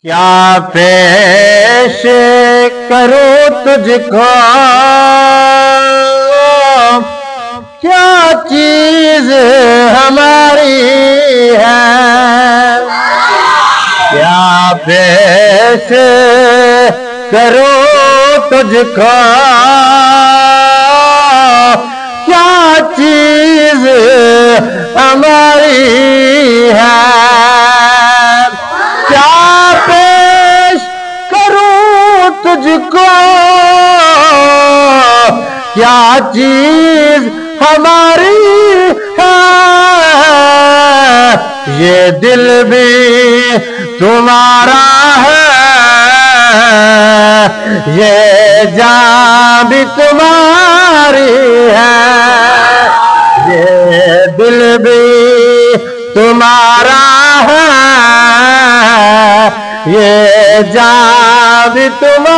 क्या पेश करूं तुझको, क्या चीज हमारी है। क्या पेश करूं तुझको, क्या चीज हमारी है। क्या पेश करूं तुझको, क्या चीज हमारी है। ये दिल भी तुम्हारा है, ये जान भी तुम्हारी है। ये दिल भी तुम्हारा है, ये जान भी तुम्हारी